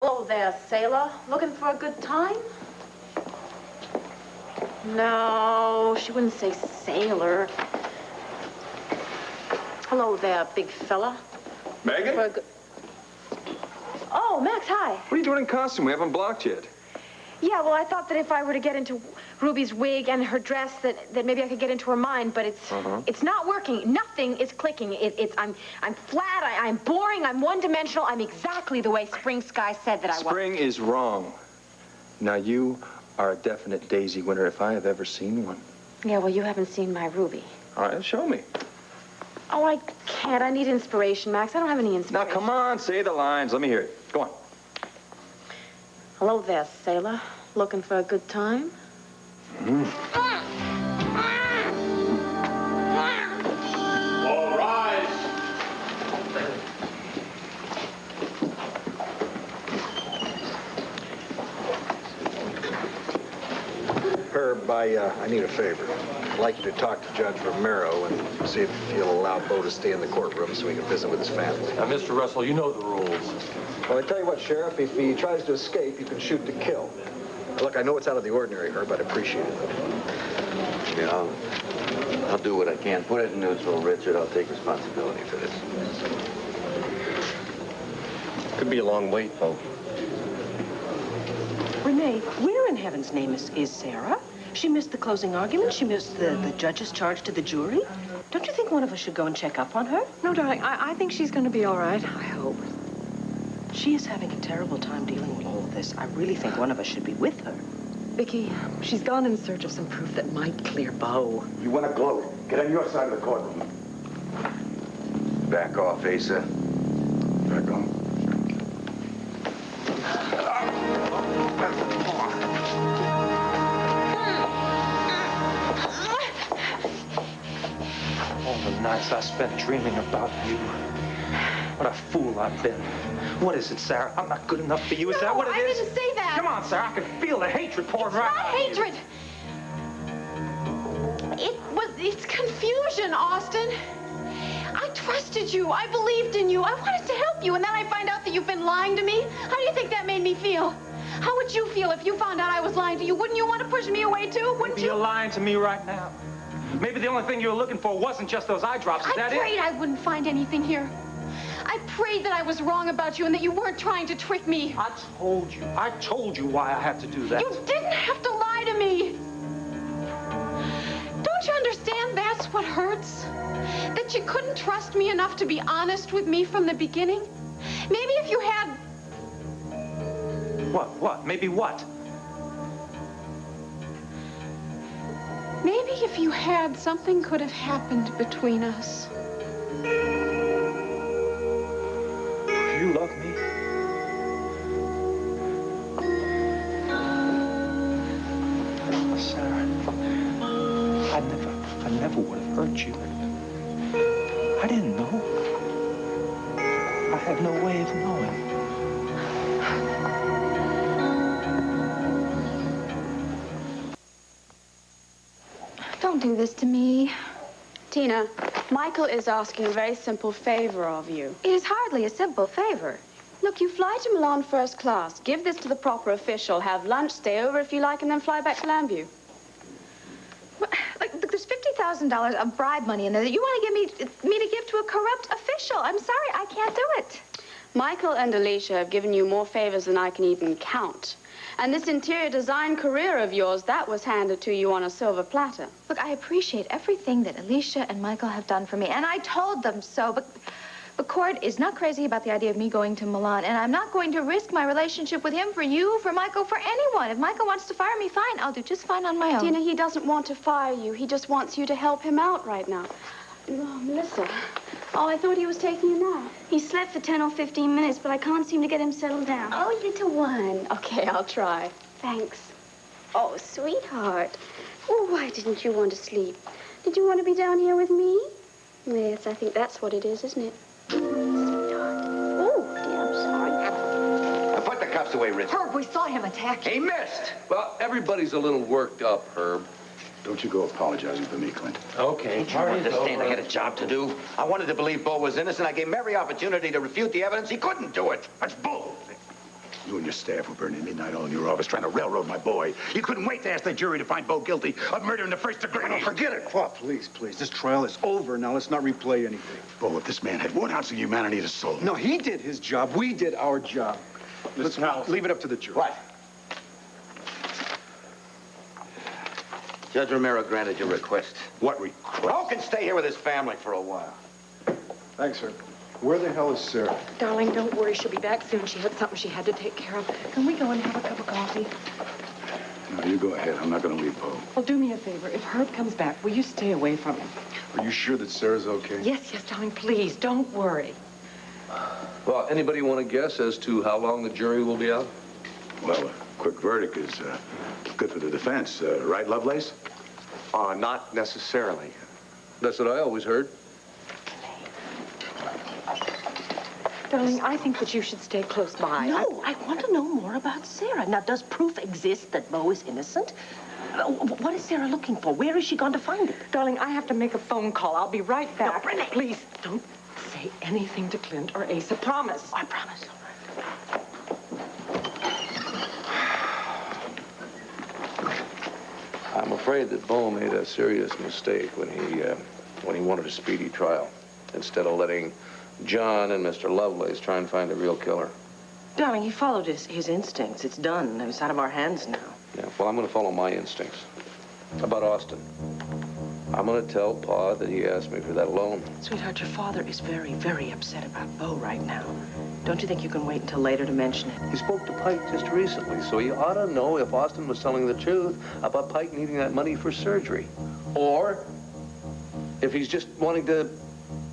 Hello there, sailor. Looking for a good time? No, she wouldn't say sailor. Hello there, big fella. Megan? Oh, Max, hi. What are you doing in costume? We haven't blocked yet. Yeah, well, I thought that if I were to get into Ruby's wig and her dress, that maybe I could get into her mind, but it's not working. Nothing is clicking. I'm flat, I'm boring, I'm one-dimensional. I'm exactly the way Spring Sky said that I was. Spring is wrong. Now, you are a definite daisy winner if I have ever seen one. Yeah, well, you haven't seen my Ruby. All right, show me. Oh, I can't. I need inspiration, Max. I don't have any inspiration. Now, come on, say the lines. Let me hear it. Go on. Hello there, sailor. Looking for a good time? All rise. Herb, I need a favor. I'd like you to talk to Judge Romero and see if he'll allow Bo to stay in the courtroom so he can visit with his family. Now, Mr. Russell, you know the rules. Well, I tell you what, Sheriff, if he tries to escape, you can shoot to kill. Look, I know it's out of the ordinary, Herb, but I'd appreciate it. Yeah, I'll do what I can. Put it in neutral, Richard. I'll take responsibility for this. Could be a long wait, Bo. Renee, where in heaven's name is Sarah? She missed the closing argument. She missed the judge's charge to the jury. Don't you think one of us should go and check up on her? No, darling. I think she's going to be all right. I hope. She is having a terrible time dealing with all of this. I really think one of us should be with her. Vicky, she's gone in search of some proof that might clear Bo. You want to gloat? Get on your side of the courtroom. Back off, Asa. Back off. All the nights I spent dreaming about you. What a fool I've been. What is it, Sarah? I'm not good enough for you. Is that what it is? I didn't say that. Come on, Sarah. I can feel the hatred pouring right out of you. It's not hatred. It's confusion, Austin. I trusted you. I believed in you. I wanted to help you, and then I find out that you've been lying to me. How do you think that made me feel? How would you feel if you found out I was lying to you? Wouldn't you want to push me away, too? Wouldn't Maybe you? you're lying to me right now. Maybe the only thing you were looking for wasn't just those eye drops. Is that it? I prayed I wouldn't find anything here. I prayed that I was wrong about you and that you weren't trying to trick me. I told you why I had to do that. You didn't have to lie to me. Don't you understand that's what hurts? That you couldn't trust me enough to be honest with me from the beginning? Maybe if you had... What? Maybe what? Maybe if you had, something could have happened between us. You love me. Sarah, I never would have hurt you. I didn't know. I had no way of knowing. Don't do this to me. Tina, Michael is asking a very simple favor of you. It is hardly a simple favor. Look, you fly to Milan first class. Give this to the proper official. Have lunch, stay over if you like, and then fly back to Lambview. Look, there's $50,000 of bribe money in there that you want to give me to give to a corrupt official. I'm sorry, I can't do it. Michael and Alicia have given you more favors than I can even count. And this interior design career of yours, that was handed to you on a silver platter. Look, I appreciate everything that Alicia and Michael have done for me, and I told them so, but Cord is not crazy about the idea of me going to Milan, and I'm not going to risk my relationship with him for you, for Michael, for anyone. If Michael wants to fire me, fine. I'll do just fine on my own. Tina, he doesn't want to fire you. He just wants you to help him out right now. Oh, Melissa. Oh, I thought he was taking a nap. He slept for 10 or 15 minutes, but I can't seem to get him settled down. Oh, little one. Okay, I'll try. Thanks. Oh, sweetheart. Oh, why didn't you want to sleep? Did you want to be down here with me? Yes, I think that's what it is, isn't it? Sweetheart. Oh, dear, I'm sorry. Now put the cuffs away, Richard. Herb, we saw him attack you. He missed. Well, everybody's a little worked up, Herb. Don't you go apologizing for me, Clint. Okay. Don't you understand I had a job to do? I wanted to believe Bo was innocent. I gave him every opportunity to refute the evidence. He couldn't do it. That's bull. You and your staff were burning midnight oil in your office trying to railroad my boy. You couldn't wait to ask the jury to find Bo guilty of murder in the first degree. Oh, forget it. Pa, please, please. This trial is over. Now, let's not replay anything. Bo, if this man had 1 ounce of humanity in his soul. No, he did his job. We did our job. Let's leave it up to the jury. Right. Judge Romero granted your request. What request? Bo can stay here with his family for a while. Thanks, sir. Where the hell is Sarah? Darling, don't worry. She'll be back soon. She had something she had to take care of. Can we go and have a cup of coffee? No, you go ahead. I'm not going to leave Bo. Well, do me a favor. If Herb comes back, will you stay away from him? Are you sure that Sarah's okay? Yes, darling, please. Don't worry. Well, anybody want to guess as to how long the jury will be out? Well, a quick verdict is good for the defense. Right, Lovelace? Not necessarily. That's what I always heard. Darling, I think that you should stay close by. No, I want to know more about Sarah. Now, does proof exist that Bo is innocent? What is Sarah looking for? Where is she going to find it? Darling, I have to make a phone call. I'll be right back. No, Renee. Please, don't say anything to Clint or Asa. Promise. I promise. I'm afraid that Bo made a serious mistake when he wanted a speedy trial, instead of letting John and Mr. Lovelace try and find the real killer. Darling, he followed his instincts. It's done. It's out of our hands now. Yeah, well, I'm going to follow my instincts. About Austin. I'm going to tell Pa that he asked me for that loan. Sweetheart, your father is very, very upset about Bo right now. Don't you think you can wait until later to mention it? He spoke to Pike just recently, so he ought to know if Austin was telling the truth about Pike needing that money for surgery. Or if he's just wanting to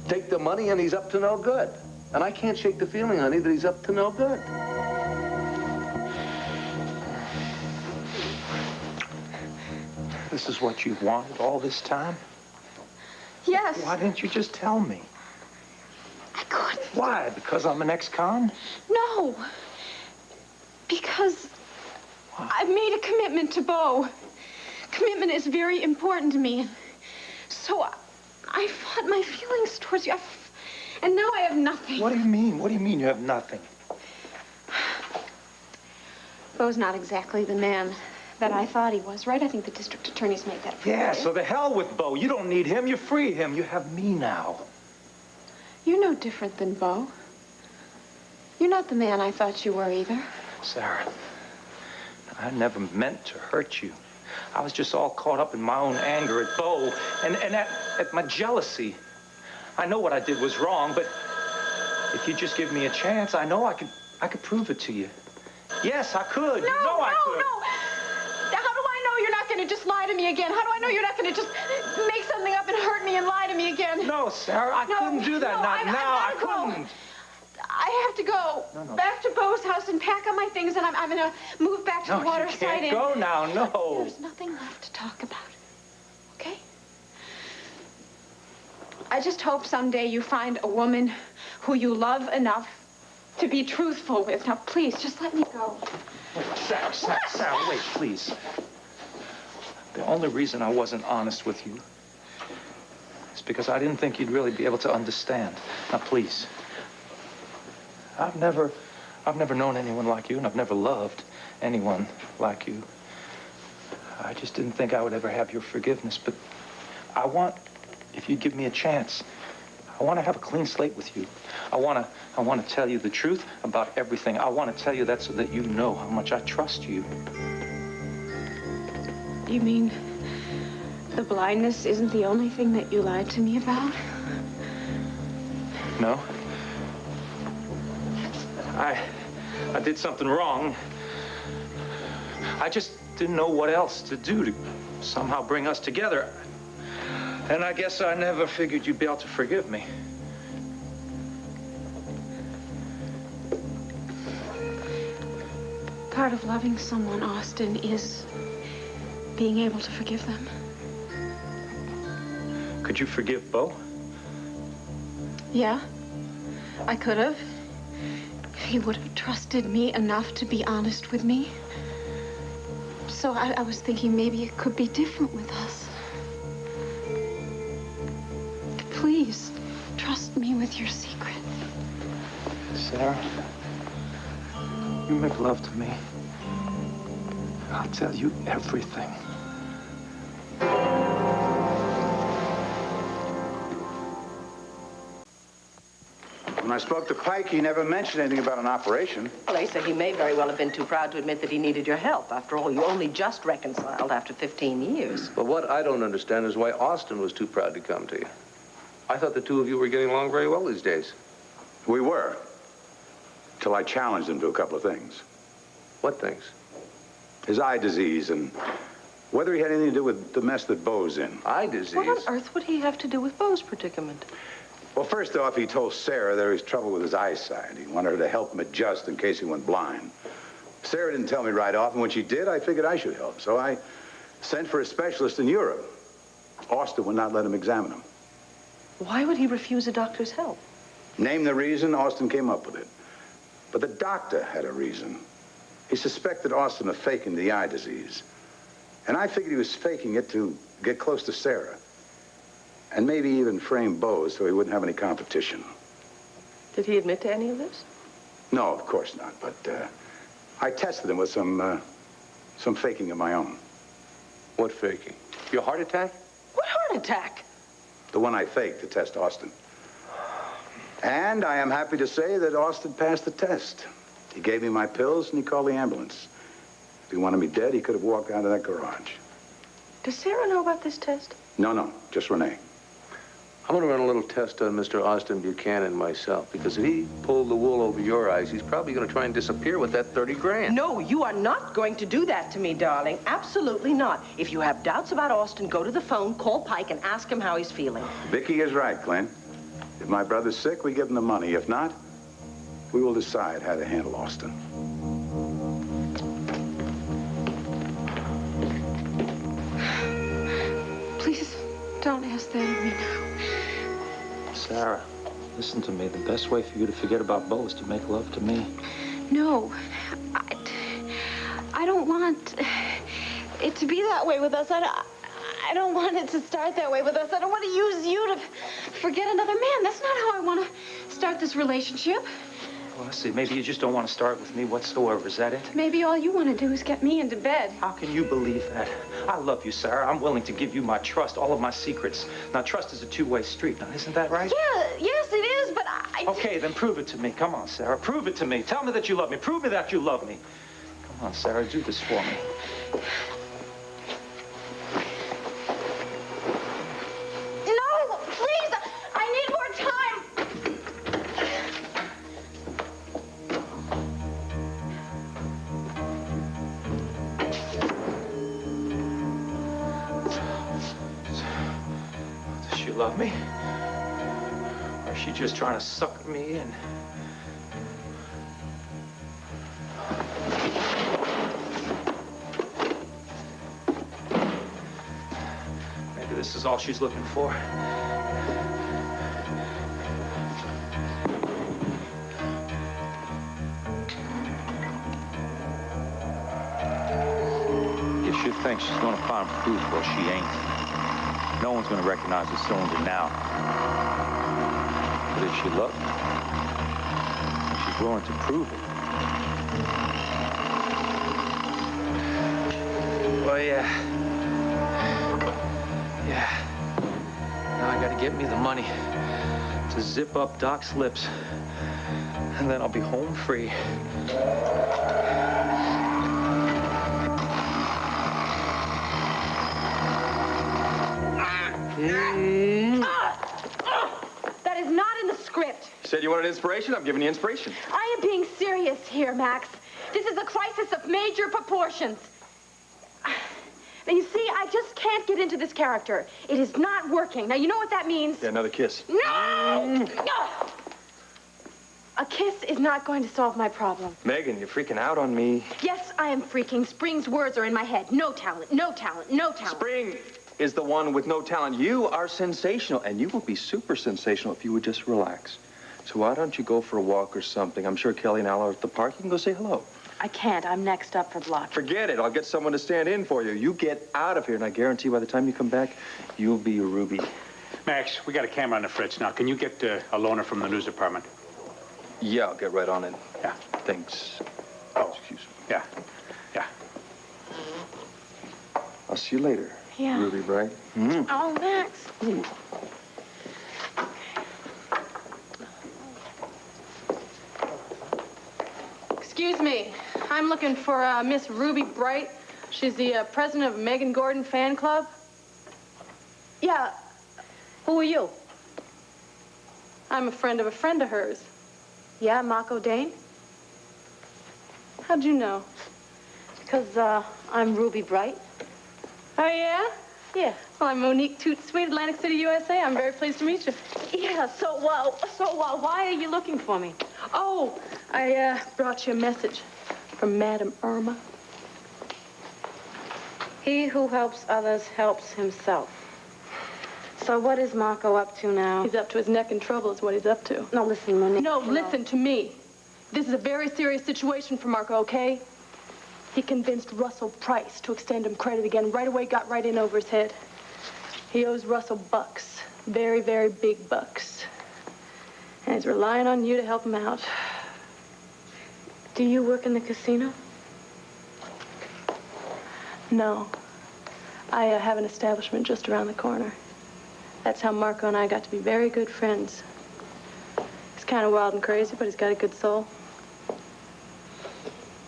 take the money and he's up to no good. And I can't shake the feeling, honey, that he's up to no good. This is what you wanted all this time? Yes. Why didn't you just tell me? I couldn't. Why? Because I'm an ex-con? No. Because I've made a commitment to Bo. Commitment is very important to me. So I fought my feelings towards you. And now I have nothing. What do you mean? What do you mean you have nothing? Bo's not exactly the man that I thought he was, right? I think the district attorney's made that pretty Yeah, clear. so the hell with Bo. You don't need him. You free him. You have me now. You're no different than Bo. You're not the man I thought you were either. Sarah, I never meant to hurt you. I was just all caught up in my own anger at Bo and at my jealousy. I know what I did was wrong, but if you just give me a chance, I know I could prove it to you. Yes, I could. You know I could. No. How do I know you're not going to just lie to me again? How do I know you're not going to just make something up and hurt me and lie to me again? No, Sarah, I couldn't do that. Not now. I couldn't. I have to go back to Bo's house and pack up my things, and I'm going to move back to the water you side. can't go now. No. There's nothing left to talk about. Okay? I just hope someday you find a woman who you love enough to be truthful with. Now, please, just let me go. Wait, Sarah, wait, please. The only reason I wasn't honest with you is because I didn't think you'd really be able to understand. Now, please. I've never known anyone like you, and I've never loved anyone like you. I just didn't think I would ever have your forgiveness, but I want, if you'd give me a chance, I want to have a clean slate with you. I want to tell you the truth about everything. I want to tell you that so that you know how much I trust you. You mean the blindness isn't the only thing that you lied to me about? No. I did something wrong. I just didn't know what else to do to somehow bring us together. And I guess I never figured you'd be able to forgive me. Part of loving someone, Austin, is being able to forgive them. Could you forgive Bo? Yeah, I could have. If he would have trusted me enough to be honest with me. So I was thinking maybe it could be different with us. Please, trust me with your secret. Sarah, You make love to me. I'll tell you everything. When I spoke to Pike, he never mentioned anything about an operation. Well, Asa, he may very well have been too proud to admit that he needed your help. After all, you only just reconciled after 15 years. But what I don't understand is why Austin was too proud to come to you. I thought the two of you were getting along very well these days. We were. Till I challenged him to a couple of things. What things? His eye disease and whether he had anything to do with the mess that Bo's in. Eye disease? What on earth would he have to do with Bo's predicament? Well, first off, he told Sarah there was trouble with his eyesight. He wanted her to help him adjust in case he went blind. Sarah didn't tell me right off, and when she did, I figured I should help. So I sent for a specialist in Europe. Austin would not let him examine him. Why would he refuse a doctor's help? Name the reason, Austin came up with it. But the doctor had a reason. He suspected Austin of faking the eye disease. And I figured he was faking it to get close to Sarah. And maybe even frame Bo so he wouldn't have any competition. Did he admit to any of this? No, of course not. But I tested him with some faking of my own. What faking? Your heart attack? What heart attack? The one I faked to test Austin. And I am happy to say that Austin passed the test. He gave me my pills and he called the ambulance. If he wanted me dead, he could have walked out of that garage. Does Sarah know about this test? No, just Renee. I'm going to run a little test on Mr. Austin Buchanan myself, because if he pulled the wool over your eyes, he's probably going to try and disappear with that 30 grand. No, you are not going to do that to me, darling. Absolutely not. If you have doubts about Austin, go to the phone, call Pike, and ask him how he's feeling. Vicky is right, Clint. If my brother's sick, we give him the money. If not, we will decide how to handle Austin. Please, don't ask that of me now. Sarah, listen to me. The best way for you to forget about Bo is to make love to me. No, I don't want it to be that way with us. I don't want it to start that way with us. I don't want to use you to forget another man. That's not how I want to start this relationship. Well, I see. Maybe you just don't want to start with me whatsoever. Is that it? Maybe all you want to do is get me into bed. How can you believe that? I love you, Sarah. I'm willing to give you my trust, all of my secrets. Now, trust is a two-way street. Now, isn't that right? Yeah, yes, it is, but I... Okay, then prove it to me. Come on, Sarah. Prove it to me. Tell me that you love me. Prove me that you love me. Come on, Sarah. Do this for me. No, please! I need more time! Does she love me? Or is she just trying to suck me in? Maybe this is all she's looking for. You should think she's going to find proof, well, she ain't. No one's going to recognize the cylinder now. But if she loves me, she's willing to prove it. Well, yeah. Now I gotta get me the money to zip up Doc's lips, and then I'll be home free. That is not in the script. You said you wanted inspiration? I'm giving you inspiration. I am being serious here, Max. This is a crisis of major proportions. Now, you see, I just can't get into this character. It is not working. Now, you know what that means? Yeah, another kiss. No! A kiss is not going to solve my problem. Megan, you're freaking out on me. Yes, I am freaking. Spring's words are in my head. No talent, no talent, no talent. Spring is the one with no talent. You are sensational, and you will be super sensational if you would just relax. So why don't you go for a walk or something? I'm sure Kelly and Al are at the park. You can go say hello. I can't. I'm next up for block. Forget it. I'll get someone to stand in for you. You get out of here, and I guarantee by the time you come back, you'll be a ruby. Max, we got a camera on the fritz now. Can you get a loaner from the news department? Yeah, I'll get right on it. Yeah. Thanks. Oh, excuse me. Yeah. Yeah. I'll see you later. Yeah. Ruby Bright. Oh, Max. Ooh. Excuse me. I'm looking for Miss Ruby Bright. She's the president of Megan Gordon fan club. Yeah. Who are you? I'm a friend of hers. Yeah, Mako Dane? How'd you know? Because I'm Ruby Bright. Oh, yeah? Yeah. Well, I'm Monique Toot Sweet, Atlantic City, USA. I'm very pleased to meet you. Yeah, so why are you looking for me? Oh, I brought you a message from Madame Irma. He who helps others helps himself. So what is Marco up to now? He's up to his neck in trouble is what he's up to. No, listen, Monique. No, listen to me. This is a very serious situation for Marco, okay? He convinced Russell Price to extend him credit again. Right away, got right in over his head. He owes Russell bucks. Very, very big bucks. And he's relying on you to help him out. Do you work in the casino? No. I have an establishment just around the corner. That's how Marco and I got to be very good friends. He's kind of wild and crazy, but he's got a good soul.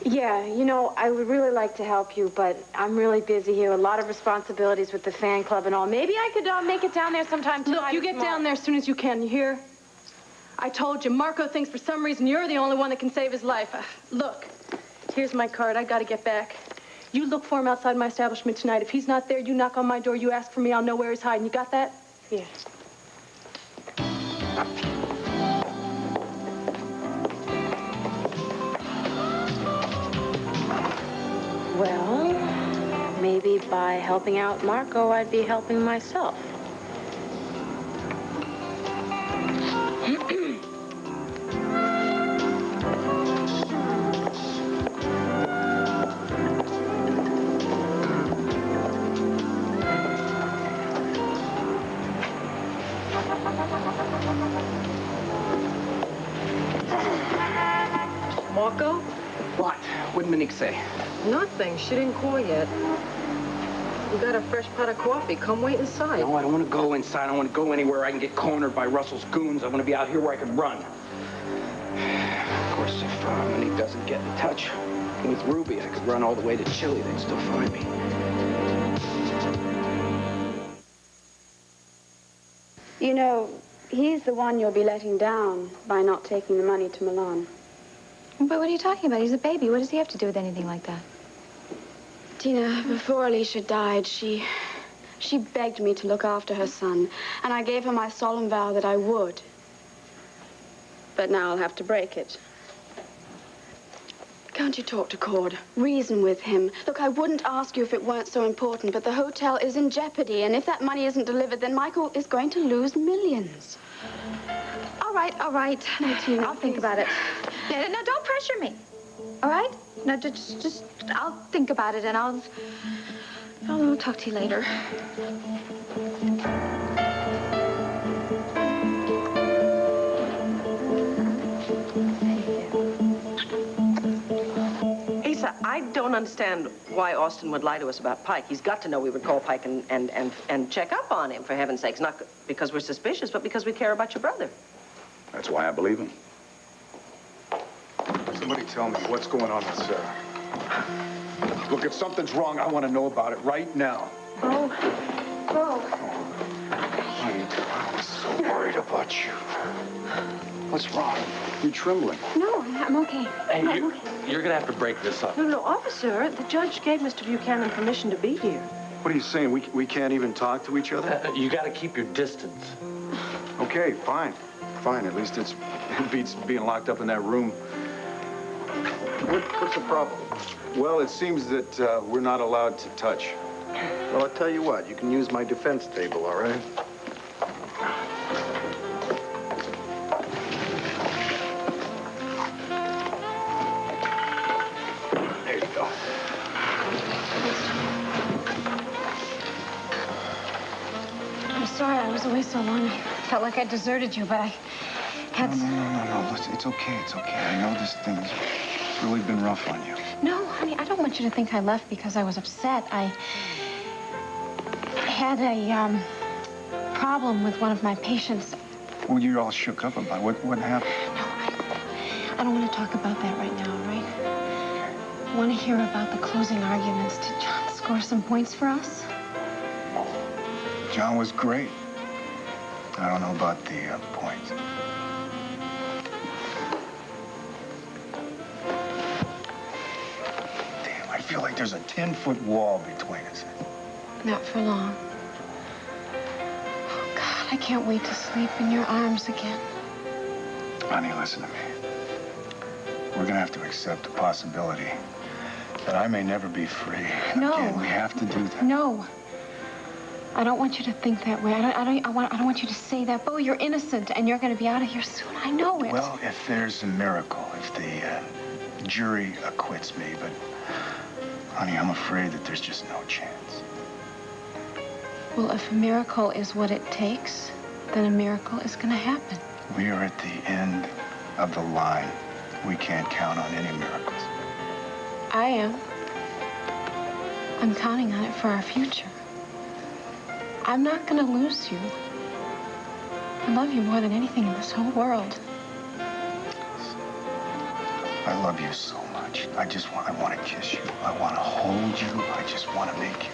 Yeah, you know, I would really like to help you, but I'm really busy here. A lot of responsibilities with the fan club and all. Maybe I could make it down there sometime tonight. Look, you get down there as soon as you can, you hear? I told you, Marco thinks for some reason you're the only one that can save his life. Look, here's my card. I gotta get back. You look for him outside my establishment tonight. If he's not there, you knock on my door, you ask for me, I'll know where he's hiding. You got that? Yeah. Well, maybe by helping out Marco, I'd be helping myself. Marco? What? What did Monique say? Nothing. She didn't call yet. You got a fresh pot of coffee. Come wait inside. No, I don't want to go inside. I don't want to go anywhere I can get cornered by Russell's goons. I want to be out here where I can run. Of course, if Monique doesn't get in touch with Ruby, I could run all the way to Chile. They'd still find me. You know, he's the one you'll be letting down by not taking the money to Milan. But what are you talking about? He's a baby. What does he have to do with anything like that? Tina, before Alicia died, she begged me to look after her son, and I gave her my solemn vow that I would. But now I'll have to break it. Can't you talk to Cord? Reason with him. Look, I wouldn't ask you if it weren't so important, but the hotel is in jeopardy, and if that money isn't delivered, then Michael is going to lose millions. All right, all right. No, Tina, I'll think about it. No, don't pressure me. All right? No, just, I'll think about it, and I'll talk to you later. Asa, I don't understand why Austin would lie to us about Pike. He's got to know we would call Pike and check up on him, for heaven's sakes. Not because we're suspicious, but because we care about your brother. That's why I believe him. Somebody tell me what's going on with Sarah. Look, if something's wrong, I want to know about it right now. Bo. Honey, I was so worried about you. What's wrong? You're trembling. No, I'm okay. Hey, you're going to have to break this up. No, officer, the judge gave Mr. Buchanan permission to be here. What are you saying? We can't even talk to each other? You got to keep your distance. Okay, fine. Fine, at least it beats being locked up in that room. What's the problem? Well, it seems that we're not allowed to touch. Well, I'll tell you what. You can use my defense table, all right? There you go. I'm sorry I was away so long. I felt like I deserted you, but I had... No. Listen, it's okay. It's okay. I know this thing's It's really been rough on you. No, honey, I don't want you to think I left because I was upset. I had a problem with one of my patients. Well, you're all shook up about it. What happened? I don't want to talk about that right now, all right? I want to hear about the closing arguments. Did John score some points for us? John was great. I don't know about the points. Damn, I feel like there's a 10-foot wall between us. Not for long. Oh, God, I can't wait to sleep in your arms again. Honey, listen to me. We're gonna have to accept the possibility that I may never be free No. again. We have to do that. No. I don't want you to think that way. I don't want you to say that. Bo, you're innocent, and you're going to be out of here soon. I know it. Well, if there's a miracle, if the jury acquits me, but, honey, I'm afraid that there's just no chance. Well, if a miracle is what it takes, then a miracle is going to happen. We are at the end of the line. We can't count on any miracles. I am. I'm counting on it for our future. I'm not going to lose you. I love you more than anything in this whole world. I love you so much. I want to kiss you. I want to hold you. I just want to make you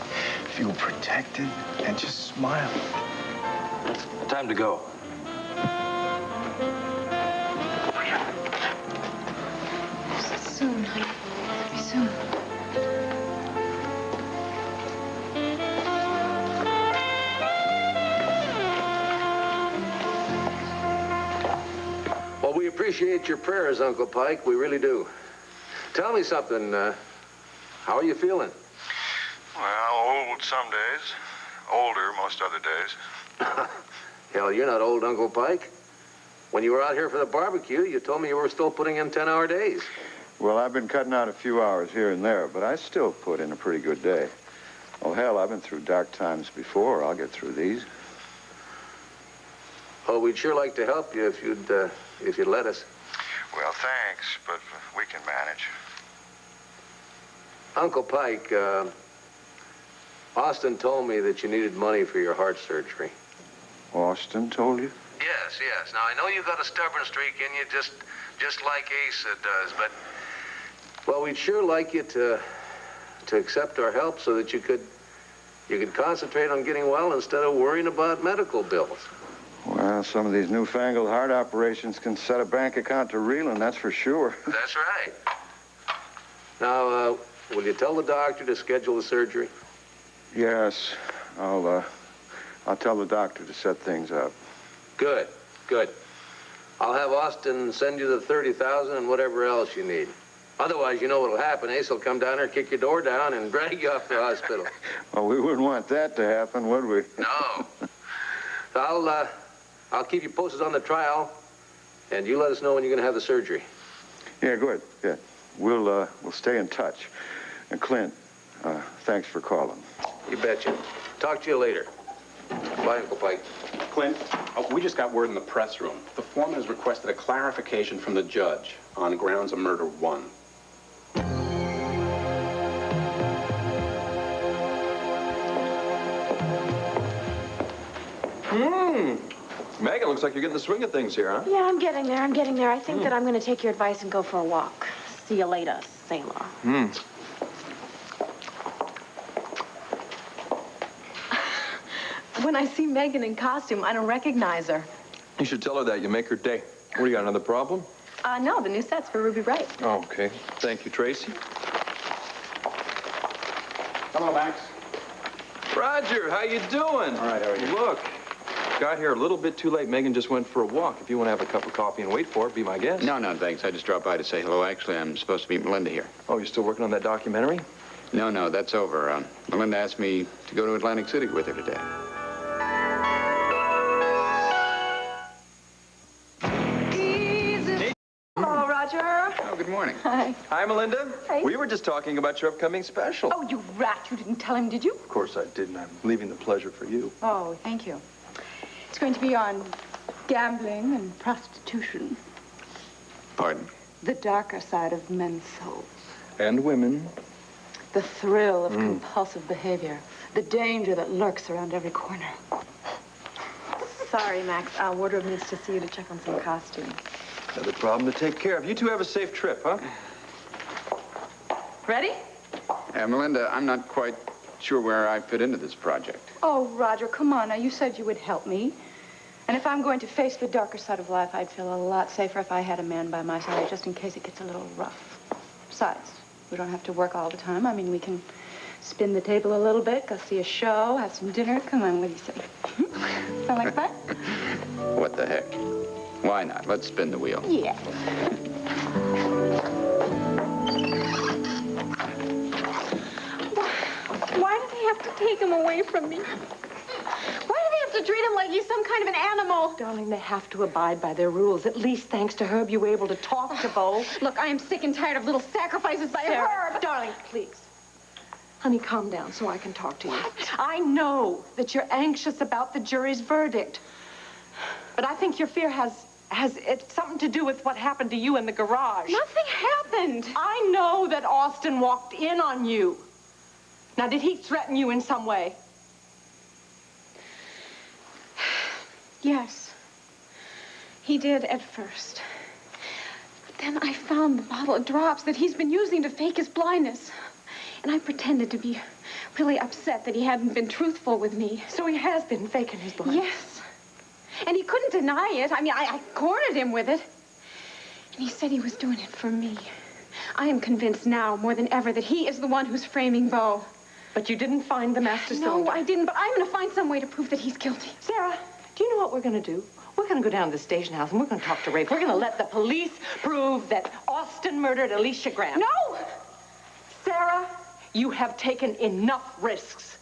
feel protected and just smile. Time to go. Soon, honey. Very soon. Well, we appreciate your prayers, Uncle Pike. We really do. Tell me something. How are you feeling? Well, old some days. Older most other days. Hell, you're not old, Uncle Pike. When you were out here for the barbecue, you told me you were still putting in 10-hour days. Well, I've been cutting out a few hours here and there, but I still put in a pretty good day. Oh, hell, I've been through dark times before. I'll get through these. Oh, we'd sure like to help you if you'd let us. Well, thanks, but we can manage. Uncle Pike, Austin told me that you needed money for your heart surgery. Austin told you? Yes, yes. Now, I know you got a stubborn streak in you, just like Asa does, but, well, we'd sure like you to accept our help so that you could concentrate on getting well instead of worrying about medical bills. Well, some of these newfangled heart operations can set a bank account to reeling, that's for sure. That's right. Now, will you tell the doctor to schedule the surgery? Yes, I'll tell the doctor to set things up. Good, good. I'll have Austin send you the $30,000 and whatever else you need. Otherwise, you know what'll happen. Ace will come down here, kick your door down, and drag you off to the hospital. Well, we wouldn't want that to happen, would we? No. I'll keep you posted on the trial, and you let us know when you're going to have the surgery. Yeah, good, good. We'll stay in touch. And Clint, thanks for calling. You betcha. Talk to you later. Bye, Uncle Pike. Clint, we just got word in the press room. The foreman has requested a clarification from the judge on grounds of murder 1. Megan, looks like you're getting the swing of things here, huh? Yeah, I'm getting there. I think that I'm going to take your advice and go for a walk. See you later, sailor. When I see Megan in costume, I don't recognize her. You should tell her that. You make her day. What, do you got another problem? No, the new set's for Ruby Bright. Oh, okay. Thank you, Tracy. Hello, Max. Roger, how you doing? All right, how are you? Look, got here a little bit too late. Megan just went for a walk. If you want to have a cup of coffee and wait for it, be my guest. No, thanks. I just dropped by to say hello. Actually, I'm supposed to meet Melinda here. Oh, you're still working on that documentary? No, that's over. Melinda asked me to go to Atlantic City with her today. Hello, Roger. Oh, good morning. Hi. Hi, Melinda. Hi. We were just talking about your upcoming special. Oh, you rat. You didn't tell him, did you? Of course I didn't. I'm leaving the pleasure for you. Oh, thank you. It's going to be on gambling and prostitution. Pardon? The darker side of men's souls. And women. The thrill of compulsive behavior. The danger that lurks around every corner. Sorry, Max. Our wardrobe needs to see you to check on some costumes. Another problem to take care of. You two have a safe trip, huh? Ready? Melinda, I'm not quite sure where I fit into this project. Oh, Roger, come on. Now, you said you would help me. And if I'm going to face the darker side of life, I'd feel a lot safer if I had a man by my side, just in case it gets a little rough. Besides, we don't have to work all the time. I mean, we can spin the table a little bit, go see a show, have some dinner. Come on, what do you say? Sound like fun? What the heck? Why not? Let's spin the wheel. Yeah. Why do they have to take him away from me? Why do they have to treat him like he's some kind of an animal? Darling, they have to abide by their rules. At least thanks to Herb, you were able to talk to Bo. Look, I am sick and tired of little sacrifices by Sarah, Herb. darling, please. Honey, calm down so I can talk to you. I know that you're anxious about the jury's verdict. But I think your fear has it's something to do with what happened to you in the garage. Nothing happened. I know that Austin walked in on you. Now, did he threaten you in some way? Yes, he did at first. But then I found the bottle of drops that he's been using to fake his blindness. And I pretended to be really upset that he hadn't been truthful with me. So he has been faking his blindness? Yes. And he couldn't deny it. I mean, I cornered him with it. And he said he was doing it for me. I am convinced now, more than ever, that he is the one who's framing Bo. But you didn't find the master cylinder? No, I didn't, but I'm going to find some way to prove that he's guilty. Sarah, do you know what we're going to do? We're going to go down to the station house and we're going to talk to Rafe. We're going to let the police prove that Austin murdered Alicia Graham. No! Sarah, you have taken enough risks.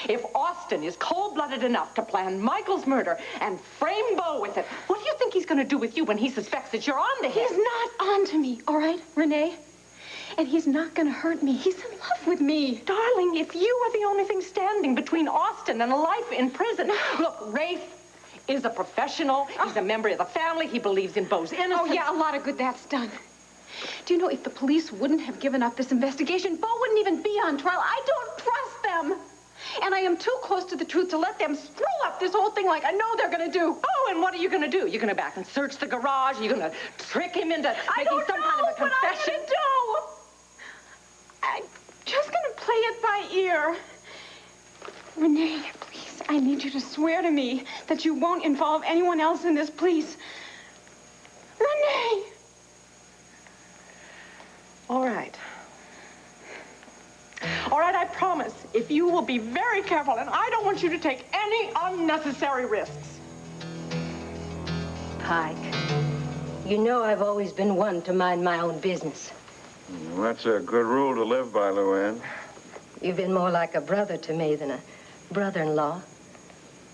If Austin is cold-blooded enough to plan Michael's murder and frame Bo with it, what do you think he's going to do with you when he suspects that you're on to him? He's not on to me, all right, Renee? And he's not going to hurt me. He's in love with me. Darling, if you are the only thing standing between Austin and a life in prison. Look, Rafe is a professional. He's a member of the family. He believes in Bo's innocence. Oh, yeah, a lot of good that's done. Do you know, if the police wouldn't have given up this investigation, Bo wouldn't even be on trial. I don't trust them. And I am too close to the truth to let them screw up this whole thing like I know they're going to do. Oh, and what are you going to do? You're going to back and search the garage? You're going to trick him into making some kind of a confession? I don't know what I'm going to do. I'm just going to play it by ear. Renee, please, I need you to swear to me that you won't involve anyone else in this, please. Renee! All right. All right, I promise, if you will be very careful, and I don't want you to take any unnecessary risks. Pike, you know I've always been one to mind my own business. Well, that's a good rule to live by, Luann. You've been more like a brother to me than a brother-in-law.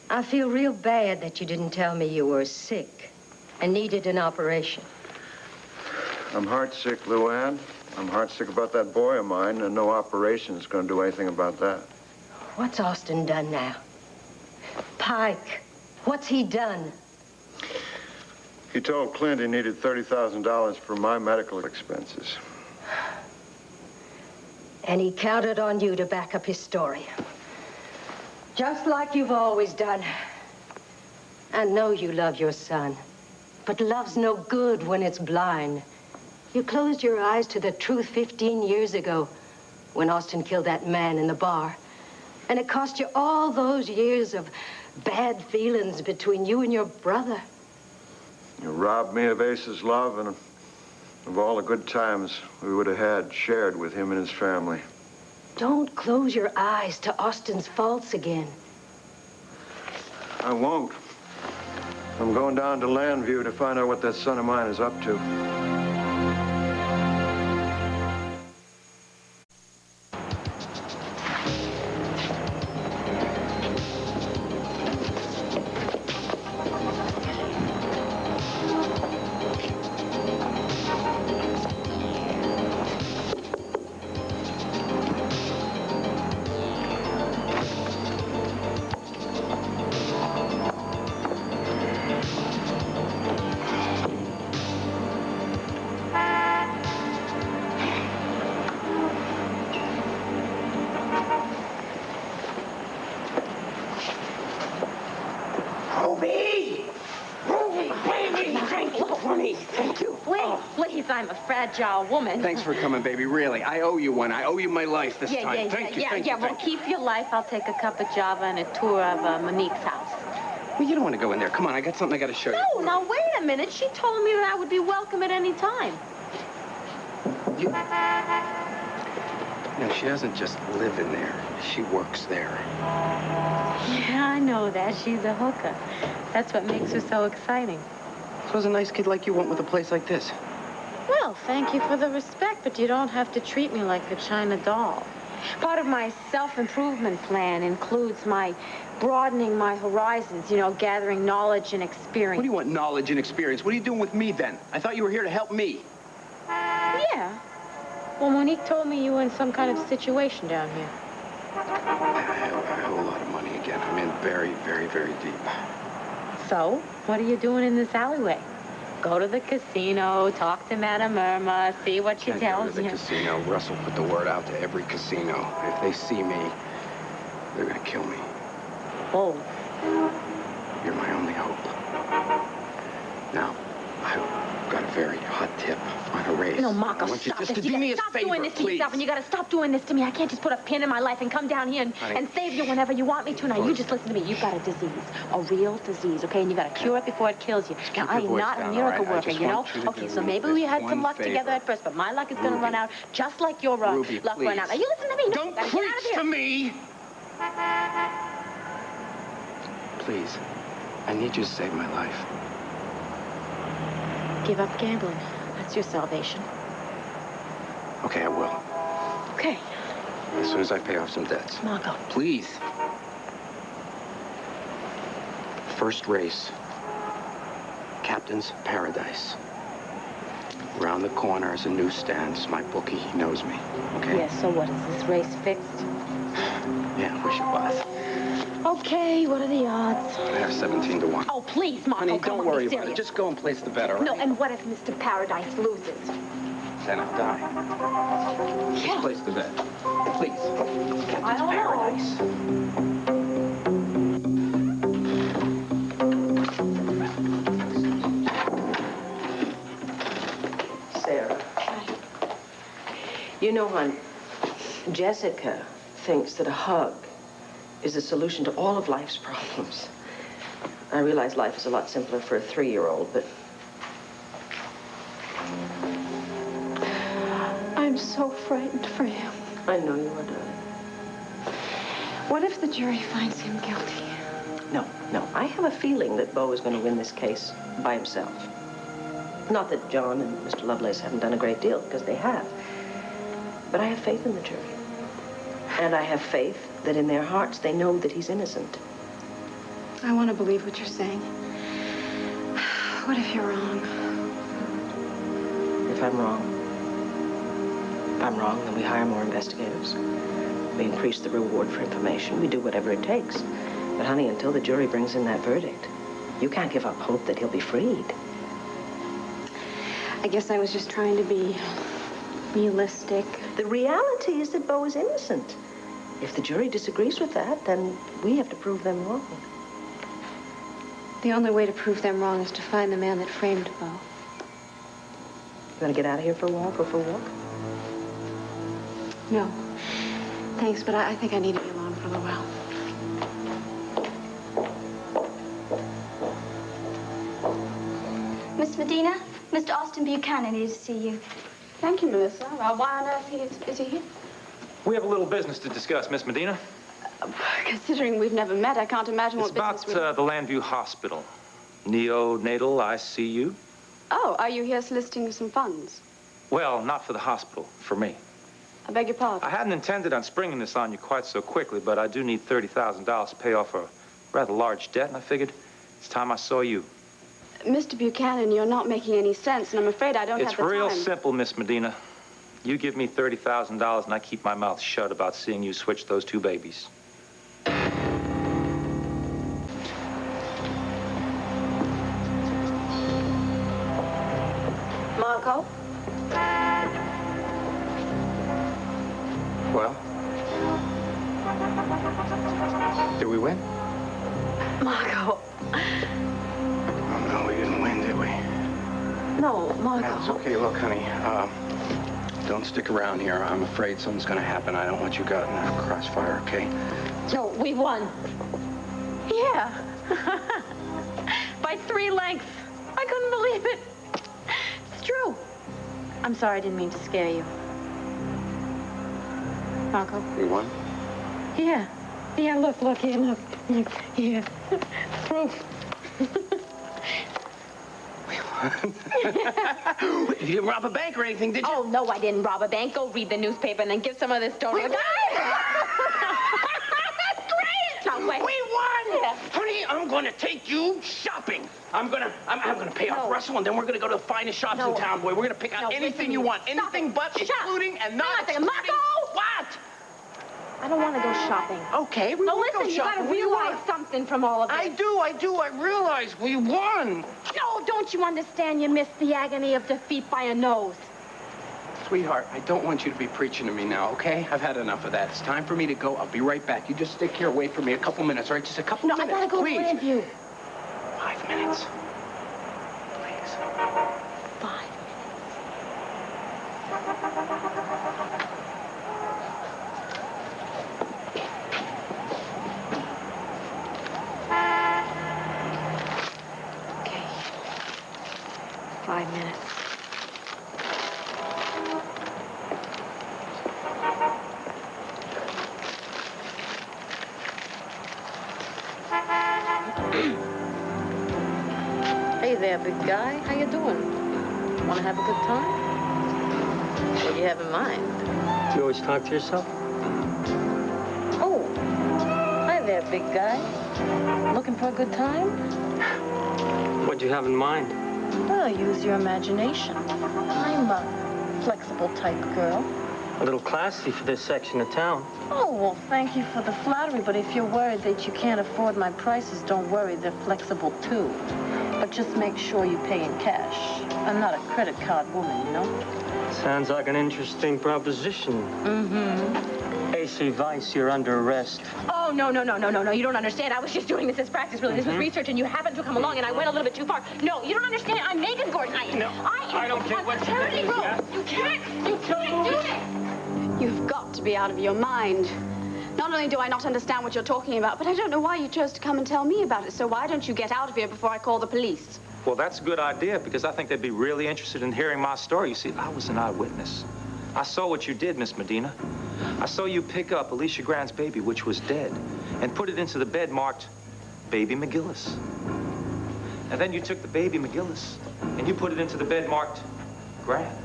I feel real bad that you didn't tell me you were sick and needed an operation. I'm heartsick, Luann. I'm heartsick about that boy of mine, and no operation is going to do anything about that. What's Austin done now? Pike, what's he done? He told Clint he needed $30,000 for my medical expenses. And he counted on you to back up his story. Just like you've always done. I know you love your son, but love's no good when it's blind. You closed your eyes to the truth 15 years ago when Austin killed that man in the bar. And it cost you all those years of bad feelings between you and your brother. You robbed me of Ace's love and of all the good times we would have had shared with him and his family. Don't close your eyes to Austin's faults again. I won't. I'm going down to Landview to find out what that son of mine is up to. fragile woman. Thanks for coming, baby, really. I owe you one. I owe you my life this time. Yeah. Thank you. Well, keep your life. I'll take a cup of Java and a tour of Monique's house. Well, you don't want to go in there. Come on, I got something I got to show you. No, now wait a minute. She told me that I would be welcome at any time. No, she doesn't just live in there. She works there. Yeah, I know that. She's a hooker. That's what makes her so exciting. Suppose a nice kid like you went with a place like this. Well, thank you for the respect, but you don't have to treat me like a China doll. Part of my self-improvement plan includes my broadening my horizons, gathering knowledge and experience. What do you want, knowledge and experience? What are you doing with me, then? I thought you were here to help me. Yeah. Well, Monique told me you were in some kind of situation down here. I owe a lot of money again. I'm in very, very, very deep. So, what are you doing in this alleyway? Go to the casino, talk to Madame Irma, see what she tells go to the casino. Russell put the word out to every casino. If they see me, they're gonna kill me. Oh. You're my only hope. Now, I've got a very hot tip on a race. No, Marco, I want you stop just this. to do me a Stop favor, doing this to please. yourself, and you gotta stop doing this to me. I can't just put a pin in my life and come down here and save you whenever you want me to. Now, you just listen to me. You've got a disease, a real disease, okay? And you gotta cure it before it kills you. Now, I am not a miracle worker, you know? Okay, so maybe we had some luck together at first, but my luck is gonna run out just like your luck ran out. Now, you listen to me. Don't preach to me! Please, I need you to save my life. Give up gambling. That's your salvation. Okay, I will. Okay. As soon as I pay off some debts. Marco. Please. First race. Captain's Paradise. Around the corner is a newsstand. It's my bookie. He knows me. Okay? Yeah, so what? Is this race fixed? Yeah, I wish it was. Okay, what are the odds? I have 17 to 1. Oh, please, Marco, Honey, come don't on, worry be about it. serious. Just go and place the bet, all right? No, and what if Mr. Paradise loses? Then I'll die. Yeah. Just place the bet. Please. I don't Paradise. Sarah. You know, hon, Jessica thinks that a hug is the solution to all of life's problems. I realize life is a lot simpler for a 3-year-old, but... I'm so frightened for him. I know you are, darling. What if the jury finds him guilty? No. I have a feeling that Beau is going to win this case by himself. Not that John and Mr. Lovelace haven't done a great deal, because they have. But I have faith in the jury. And I have faith that in their hearts they know that he's innocent. I want to believe what you're saying. What if you're wrong? If I'm wrong, then we hire more investigators. We increase the reward for information. We do whatever it takes. But, honey, until the jury brings in that verdict, you can't give up hope that he'll be freed. I guess I was just trying to be realistic. The reality is that Beau is innocent. If the jury disagrees with that, then we have to prove them wrong. The only way to prove them wrong is to find the man that framed Beau. You want to get out of here for a walk or for a walk? No. Thanks, but I think I need to be alone for a little while. Miss Medina, Mr. Austin Buchanan needs to see you. Thank you, Melissa. Well, why on earth is he here? We have a little business to discuss, Miss Medina. Considering we've never met, I can't imagine It's what business about the Landview Hospital. Neonatal ICU. Oh, are you here soliciting some funds? Well, not for the hospital, for me. I beg your pardon. I hadn't intended on springing this on you quite so quickly, but I do need $30,000 to pay off a rather large debt, and I figured it's time I saw you. Mr. Buchanan, you're not making any sense, and I'm afraid I don't have the time. It's real simple, Miss Medina. You give me $30,000, and I keep my mouth shut about seeing you switch those 2 babies. Marco? Well? Did we win? Marco. Oh, no, we didn't win, did we? No, Michael. It's okay. Look, honey, don't stick around here. I'm afraid something's going to happen. I don't want you caught in that crossfire, okay? No, we won. Yeah. By 3 lengths. I couldn't believe it. It's true. I'm sorry, I didn't mean to scare you. Marco? We won? Yeah. Yeah, look, here, look. Here. Proof. You didn't rob a bank or anything, did you? Oh, no, I didn't rob a bank. Go read the newspaper and then give some of this story a go. That's great! Now, wait. We won! Yeah. Honey, I'm going to take you shopping. I'm going to pay off Russell, and then we're going to go to the finest shops in town, boy. We're going to pick out anything you want. Anything but including and not excluding. Marco! What? I don't want to go shopping. Okay, we No, won't listen, go shopping. you gotta realize something from all of this. I do. I realize we won. No, don't you understand? You missed the agony of defeat by a nose. Sweetheart, I don't want you to be preaching to me now, okay? I've had enough of that. It's time for me to go. I'll be right back. You just stick here, wait for me a couple minutes, all right? Just a couple minutes, No, I gotta go please. with you. 5 minutes. Please. 5. Okay. 5 minutes. Hey there, big guy. How you doing? Want to have a good time? What do you have in mind? Do you always talk to yourself? Oh, hi there, big guy. Looking for a good time? What do you have in mind? Well, use your imagination. I'm a flexible type girl. A little classy for this section of town. Oh, well, thank you for the flattery, but if you're worried that you can't afford my prices, don't worry, they're flexible too. But just make sure you pay in cash. I'm not a credit card woman, you know? Sounds like an interesting proposition. Mm-hmm. AC Vice, you're under arrest. Oh, no. You don't understand. I was just doing this as practice, really. This was research, and you happened to come along, and I went a little bit too far. No, you don't understand. I'm Megan Gordon. I don't care what you Charity do, Rose. Jack. You can't do this. You've got to be out of your mind. Not only do I not understand what you're talking about, but I don't know why you chose to come and tell me about it. So why don't you get out of here before I call the police? Well, that's a good idea, because I think they'd be really interested in hearing my story. You see, I was an eyewitness. I saw what you did, Miss Medina. I saw you pick up Alicia Grant's baby, which was dead, and put it into the bed marked Baby McGillis. And then you took the baby McGillis, and you put it into the bed marked Grant.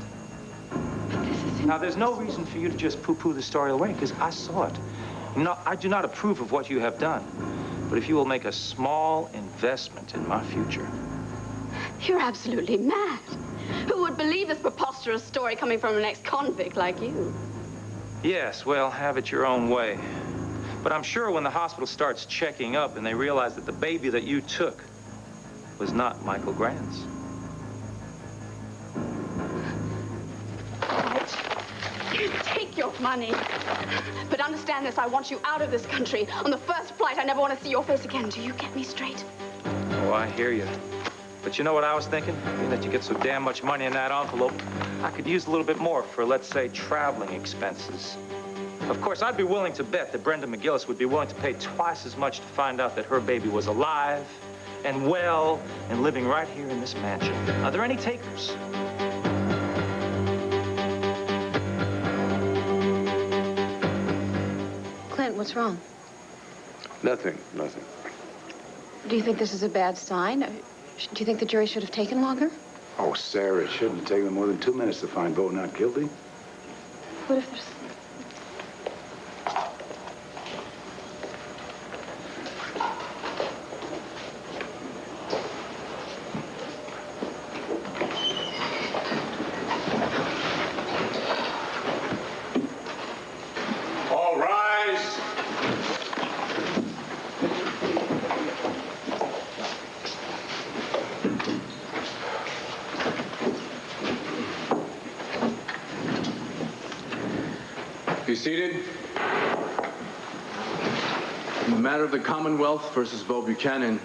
Now, there's no reason for you to just poo-poo the story away, because I saw it. No, I do not approve of what you have done. But if you will make a small investment in my future... You're absolutely mad. Who would believe this preposterous story coming from an ex-convict like you? Yes, well, have it your own way. But I'm sure when the hospital starts checking up and they realize that the baby that you took was not Michael Grant's. Take your money. But understand this, I want you out of this country. On the first flight, I never want to see your face again. Do you get me straight? Oh, I hear you. But you know what I was thinking? Being that you get so damn much money in that envelope, I could use a little bit more for, let's say, traveling expenses. Of course, I'd be willing to bet that Brenda McGillis would be willing to pay twice as much to find out that her baby was alive and well and living right here in this mansion. Are there any takers? Clint, what's wrong? Nothing. Do you think this is a bad sign? Do you think the jury should have taken longer? Oh, Sarah, it shouldn't take them more than 2 minutes to find Bo not guilty. What if there's... All rise. Be seated. In the matter of the Commonwealth versus Bo Buchanan,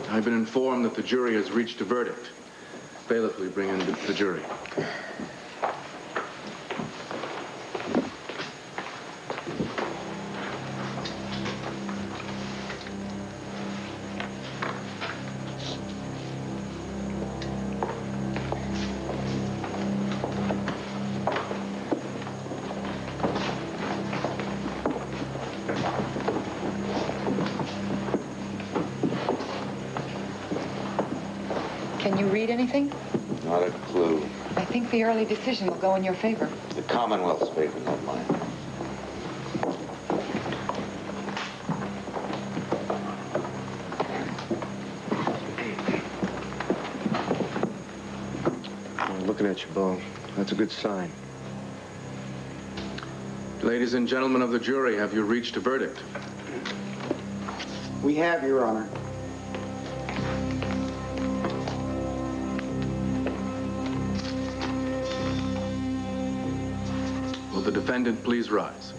I've been informed that the jury has reached a verdict. Bailiff, will you bring in the jury? Can you read anything? Not a clue. I think the early decision will go in your favor. The Commonwealth's favor, not mine. I'm looking at you, Bo. That's a good sign. Ladies and gentlemen of the jury, have you reached a verdict? We have, Your Honor. Will the defendant please rise?